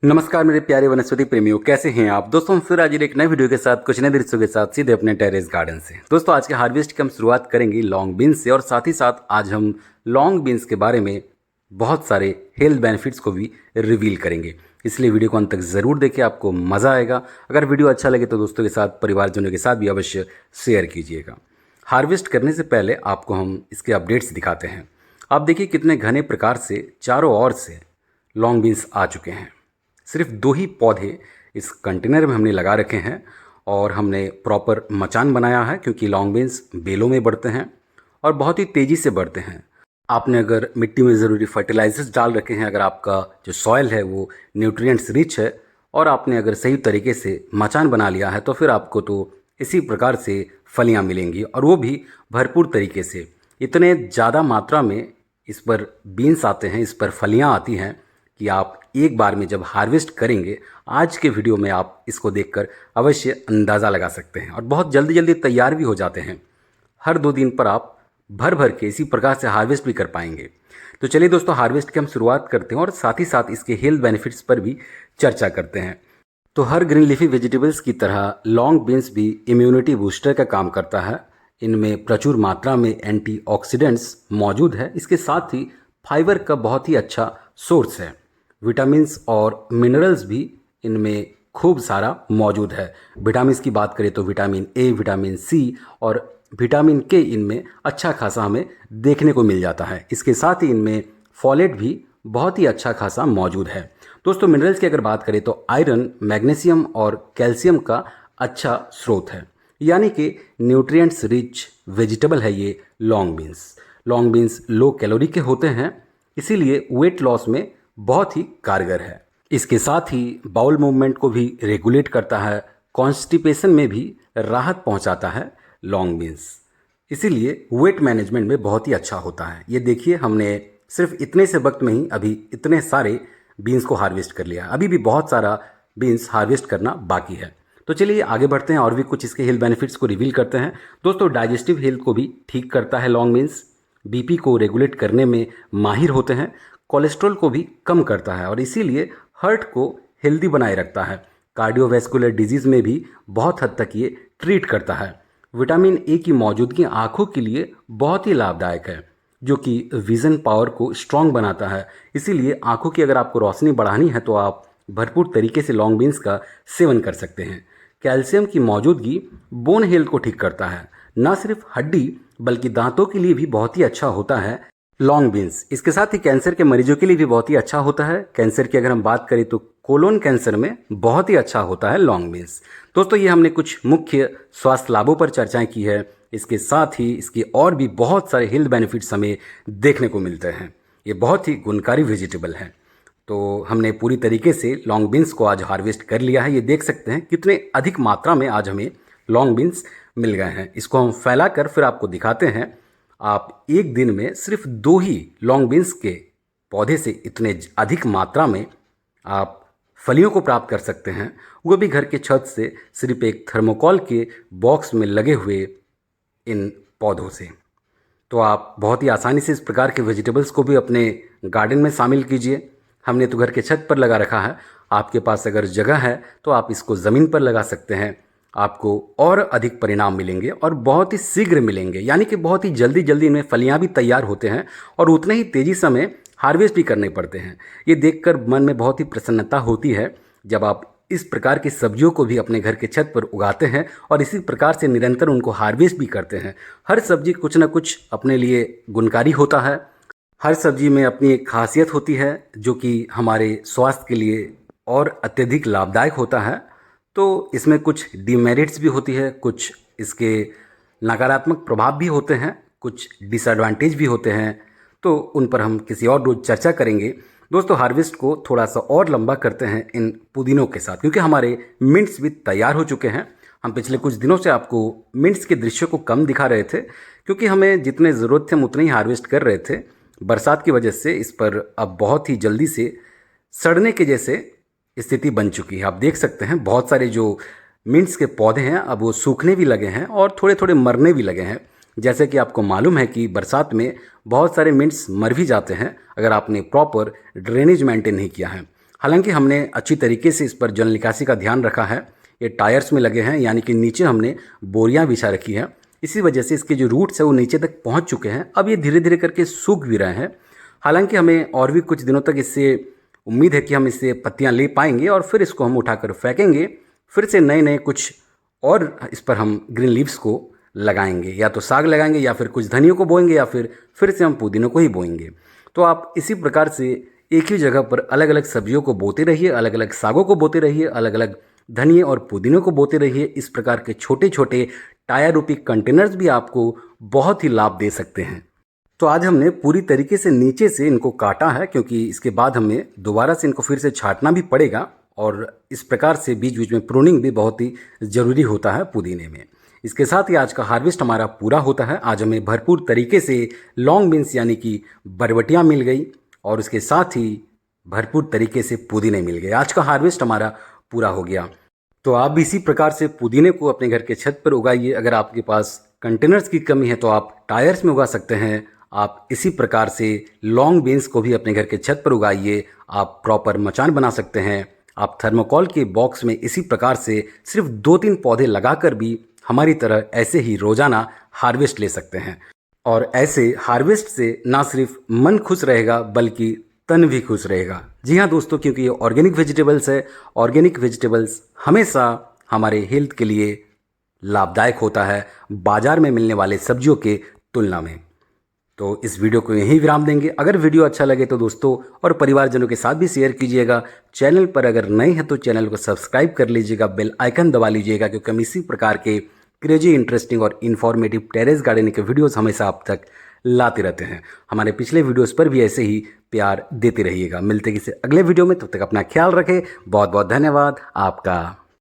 नमस्कार मेरे प्यारे वनस्पति प्रेमियों, कैसे हैं आप दोस्तों। फिर आज एक नए वीडियो के साथ कुछ नए दृश्यों के साथ सीधे अपने टेरेस गार्डन से। दोस्तों आज के हार्वेस्ट की हम शुरुआत करेंगे लॉन्ग बीन्स से और साथ ही साथ आज हम लॉन्ग बीन्स के बारे में बहुत सारे हेल्थ बेनिफिट्स को भी रिवील करेंगे। इसलिए वीडियो को अंत तक ज़रूर देखें, आपको मज़ा आएगा। अगर वीडियो अच्छा लगे तो दोस्तों के साथ, परिवारजनों के साथ भी अवश्य शेयर कीजिएगा। हार्वेस्ट करने से पहले आपको हम इसके अपडेट्स दिखाते हैं। आप देखिए कितने घने प्रकार से चारों ओर से लॉन्ग बीन्स आ चुके हैं। सिर्फ 2 ही पौधे इस कंटेनर में हमने लगा रखे हैं और हमने प्रॉपर मचान बनाया है, क्योंकि लॉन्ग बीन्स बेलों में बढ़ते हैं और बहुत ही तेज़ी से बढ़ते हैं। आपने अगर मिट्टी में ज़रूरी फर्टिलाइजर्स डाल रखे हैं, अगर आपका जो सॉइल है वो न्यूट्रिएंट्स रिच है और आपने अगर सही तरीके से मचान बना लिया है, तो फिर आपको तो इसी प्रकार से फलियां मिलेंगी और वो भी भरपूर तरीके से। इतने ज़्यादा मात्रा में इस पर बीन्स आते हैं, इस पर फलियां आती हैं कि आप एक बार में जब हार्वेस्ट करेंगे, आज के वीडियो में आप इसको देखकर अवश्य अंदाज़ा लगा सकते हैं और बहुत जल्दी जल्दी तैयार भी हो जाते हैं। हर 2 दिन पर आप भर भर के इसी प्रकार से हार्वेस्ट भी कर पाएंगे। तो चलिए दोस्तों, हार्वेस्ट की हम शुरुआत करते हैं और साथ ही साथ इसके हेल्थ बेनिफिट्स पर भी चर्चा करते हैं। तो हर ग्रीन लीफी वेजिटेबल्स की तरह लॉन्ग बीन्स भी इम्यूनिटी बूस्टर का काम करता है। इनमें प्रचुर मात्रा में एंटीऑक्सीडेंट्स मौजूद है। इसके साथ ही फाइबर का बहुत ही अच्छा सोर्स है। विटामिन्स और मिनरल्स भी इनमें खूब सारा मौजूद है। विटामिन्स की बात करें तो विटामिन ए, विटामिन सी और विटामिन के इनमें अच्छा खासा हमें देखने को मिल जाता है। इसके साथ ही इनमें फॉलेट भी बहुत ही अच्छा खासा मौजूद है। दोस्तों मिनरल्स की अगर बात करें तो आयरन, मैग्नीशियम और कैल्शियम का अच्छा स्रोत है, यानी कि न्यूट्रिएंट्स रिच वेजिटेबल है ये long beans. Long beans low calorie के होते हैं, इसीलिए वेट लॉस में बहुत ही कारगर है। इसके साथ ही बाउल मूवमेंट को भी रेगुलेट करता है, कॉन्स्टिपेशन में भी राहत पहुंचाता है लॉन्ग बीन्स। इसीलिए वेट मैनेजमेंट में बहुत ही अच्छा होता है। ये देखिए, हमने सिर्फ इतने से वक्त में ही अभी इतने सारे बीन्स को हार्वेस्ट कर लिया। अभी भी बहुत सारा बीन्स हार्वेस्ट करना बाकी है। तो चलिए आगे बढ़ते हैं और भी कुछ इसके हेल्थ बेनिफिट्स को रिवील करते हैं। दोस्तों डाइजेस्टिव हेल्थ को भी ठीक करता है लॉन्ग बीन्स। बीपी को रेगुलेट करने में माहिर होते हैं। कोलेस्ट्रॉल को भी कम करता है और इसीलिए हार्ट को हेल्दी बनाए रखता है। कार्डियोवैस्कुलर डिजीज़ में भी बहुत हद तक ये ट्रीट करता है। विटामिन ए की मौजूदगी आँखों के लिए बहुत ही लाभदायक है, जो कि विज़न पावर को स्ट्रॉन्ग बनाता है। इसीलिए आँखों की अगर आपको रोशनी बढ़ानी है तो आप भरपूर तरीके से लॉन्ग बीन्स का सेवन कर सकते हैं। कैल्शियम की मौजूदगी बोन हेल्थ को ठीक करता है। न सिर्फ हड्डी बल्कि दांतों के लिए भी बहुत ही अच्छा होता है लॉन्ग बीन्स। इसके साथ ही कैंसर के मरीजों के लिए भी बहुत ही अच्छा होता है। कैंसर की अगर हम बात करें तो कोलोन कैंसर में बहुत ही अच्छा होता है लॉन्ग बीन्स। दोस्तों ये हमने कुछ मुख्य स्वास्थ्य लाभों पर चर्चाएं की है। इसके साथ ही इसके और भी बहुत सारे हेल्थ बेनिफिट्स हमें देखने को मिलते हैं। ये बहुत ही गुणकारी वेजिटेबल है। तो हमने पूरी तरीके से लॉन्ग बीन्स को आज हार्वेस्ट कर लिया है। ये देख सकते हैं कितने अधिक मात्रा में आज हमें लॉन्ग बीन्स मिल गए हैं। इसको हम फैला कर फिर आपको दिखाते हैं। आप एक दिन में सिर्फ 2 ही लॉन्ग बीन्स के पौधे से इतने अधिक मात्रा में आप फलियों को प्राप्त कर सकते हैं, वो भी घर के छत से, सिर्फ एक थर्मोकॉल के बॉक्स में लगे हुए इन पौधों से। तो आप बहुत ही आसानी से इस प्रकार के वेजिटेबल्स को भी अपने गार्डन में शामिल कीजिए। हमने तो घर के छत पर लगा रखा है। आपके पास अगर जगह है तो आप इसको ज़मीन पर लगा सकते हैं। आपको और अधिक परिणाम मिलेंगे और बहुत ही शीघ्र मिलेंगे, यानी कि बहुत ही जल्दी जल्दी इनमें फलियां भी तैयार होते हैं और उतने ही तेज़ी से हमें हार्वेस्ट भी करने पड़ते हैं। ये देखकर मन में बहुत ही प्रसन्नता होती है जब आप इस प्रकार की सब्जियों को भी अपने घर के छत पर उगाते हैं और इसी प्रकार से निरंतर उनको हार्वेस्ट भी करते हैं। हर सब्जी कुछ ना कुछ अपने लिए गुणकारी होता है। हर सब्जी में अपनी एक खासियत होती है जो कि हमारे स्वास्थ्य के लिए और अत्यधिक लाभदायक होता है। तो इसमें कुछ डिमेरिट्स भी होती है, कुछ इसके नकारात्मक प्रभाव भी होते हैं, कुछ डिसएडवांटेज भी होते हैं। तो उन पर हम किसी और रोज चर्चा करेंगे। दोस्तों हार्वेस्ट को थोड़ा सा और लंबा करते हैं इन पुदीनों के साथ, क्योंकि हमारे मिंट्स भी तैयार हो चुके हैं। हम पिछले कुछ दिनों से आपको मिंट्स के दृश्य को कम दिखा रहे थे, क्योंकि हमें जितने ज़रूरत थे हम उतने ही हार्वेस्ट कर रहे थे। बरसात की वजह से इस पर अब बहुत ही जल्दी से सड़ने के जैसे स्थिति बन चुकी है। आप देख सकते हैं बहुत सारे जो मिंट्स के पौधे हैं अब वो सूखने भी लगे हैं और थोड़े थोड़े मरने भी लगे हैं। जैसे कि आपको मालूम है कि बरसात में बहुत सारे मिंट्स मर भी जाते हैं अगर आपने प्रॉपर ड्रेनेज मेंटेन नहीं किया है। हालांकि हमने अच्छी तरीके से इस पर जल निकासी का ध्यान रखा है। ये टायर्स में लगे हैं, यानी कि नीचे हमने बोरियां बिछा रखी है। इसी वजह से इसके जो रूट्स है वो नीचे तक पहुंच चुके हैं। अब ये धीरे धीरे करके सूख भी रहे हैं। हालांकि हमें और भी कुछ दिनों तक इससे उम्मीद है कि हम इससे पत्तियां ले पाएंगे और फिर इसको हम उठाकर फेंकेंगे। फिर से नए नए कुछ और इस पर हम ग्रीन लीव्स को लगाएंगे, या तो साग लगाएंगे या फिर कुछ धनियों को बोएंगे या फिर से हम पुदीनों को ही बोएंगे। तो आप इसी प्रकार से एक ही जगह पर अलग अलग सब्जियों को बोते रहिए, अलग अलग सागों को बोते रहिए, अलग अलग धनिए और पुदीनों को बोते रहिए। इस प्रकार के छोटे छोटे टायर रूपी कंटेनर्स भी आपको बहुत ही लाभ दे सकते हैं। तो आज हमने पूरी तरीके से नीचे से इनको काटा है, क्योंकि इसके बाद हमें दोबारा से इनको फिर से छांटना भी पड़ेगा और इस प्रकार से बीच बीच में प्रूनिंग भी बहुत ही ज़रूरी होता है पुदीने में। इसके साथ ही आज का हार्वेस्ट हमारा पूरा होता है। आज हमें भरपूर तरीके से लॉन्ग बीन्स यानी कि बरबटियाँ मिल गई और उसके साथ ही भरपूर तरीके से पुदीने मिल गए। आज का हार्वेस्ट हमारा पूरा हो गया। तो आप भी इसी प्रकार से पुदीने को अपने घर के छत पर उगाइए। अगर आपके पास कंटेनर्स की कमी है तो आप टायर्स में उगा सकते हैं। आप इसी प्रकार से लॉन्ग बीन्स को भी अपने घर के छत पर उगाइए। आप प्रॉपर मचान बना सकते हैं। आप थर्मोकोल के बॉक्स में इसी प्रकार से सिर्फ 2-3 पौधे लगाकर भी हमारी तरह ऐसे ही रोजाना हार्वेस्ट ले सकते हैं। और ऐसे हार्वेस्ट से ना सिर्फ मन खुश रहेगा बल्कि तन भी खुश रहेगा। जी हाँ दोस्तों, क्योंकि ये ऑर्गेनिक वेजिटेबल्स है। ऑर्गेनिक वेजिटेबल्स हमेशा हमारे हेल्थ के लिए लाभदायक होता है बाजार में मिलने वाले सब्जियों के तुलना में। तो इस वीडियो को यहीं विराम देंगे। अगर वीडियो अच्छा लगे तो दोस्तों और परिवारजनों के साथ भी शेयर कीजिएगा। चैनल पर अगर नए हैं तो चैनल को सब्सक्राइब कर लीजिएगा, बेल आइकन दबा लीजिएगा, क्योंकि हम इसी प्रकार के क्रेजी, इंटरेस्टिंग और इन्फॉर्मेटिव टेरेस गार्डनिंग के वीडियोस हमेशा आप तक लाते रहते हैं। हमारे पिछले वीडियोस पर भी ऐसे ही प्यार देते रहिएगा। मिलते किसी अगले वीडियो में, तब तक अपना ख्याल रखें। बहुत बहुत धन्यवाद आपका।